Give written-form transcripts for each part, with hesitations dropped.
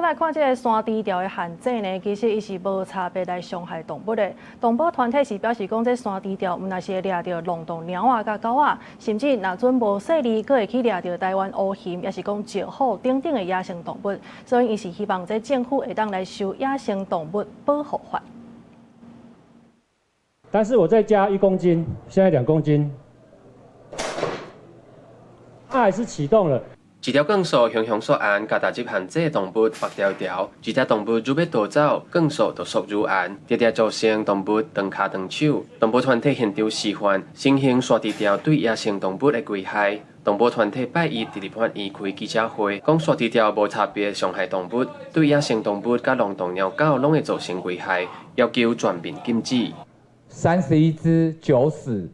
來看這個山豬條的限制呢，其實伊是無差別來傷害動物的。動保團體是表示講，這山豬條毋但是會掠到浪動貓仔甲狗仔，甚至若准無細膩，閣會去掠到台灣烏熊，也是講石虎等等的野生動物。所以伊是希望這政府會當來修野生動物保護法。但是我再加1公斤，現在2公斤，它還是啟動了。一條鋼索向向索案，甲踏入限制動物白條條，一隻動物如要逃走，鋼索就索入案，直直造成動物斷腳斷手。動保團體現場示範新型山豬條對野生動物的危害。動保團體拜一伫立法院開記者會，講山豬條無差別傷害動物，對野生動物甲浪動貓狗攏會造成危害，要求全面禁止。31隻9死，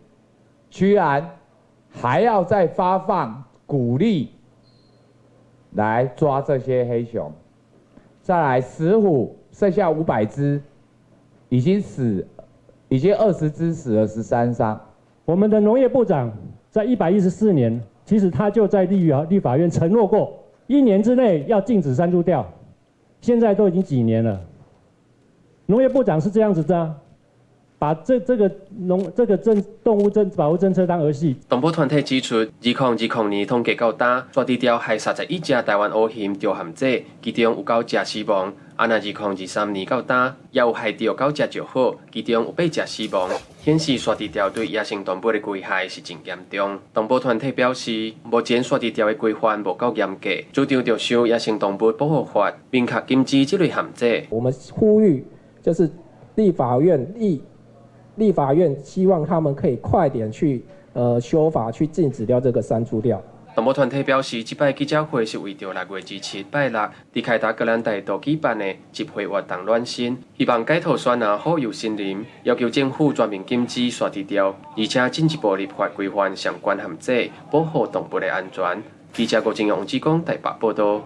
居然還要再發放鼓勵來抓這些黑熊，再來石虎剩下500隻，已經20隻死了13傷。我們的農業部長在114年，其實他就在立法院承諾過，1年之內要禁止山豬釣，現在都已經幾年了。農業部長是這樣子的。把這個動物保護政策當兒戲。動保團體指出，2020年統計到今，山豬條害31隻台灣烏熊著限制，其中有9隻死亡。若2023年到今，也有害到9隻石虎，其中有8隻死亡，顯示山豬條對野生動物的危害是真嚴重。動保團體表示，目前山豬條的規範無夠嚴格，主張着修野生動物保護法，明確禁止這類限制。我們呼籲就是立法院希望他們可以快點去修法，去禁止掉這個山豬釣。動保團體表示，這擺記者會是為着6月27拜六佇凱達格蘭大道舉辦的集會活動暖身，希望解脫山林好友森林，要求政府全面禁止山豬釣，而且進一步立法規範相關限制，保護動物的安全。記者郭正陽、王志剛台北報道。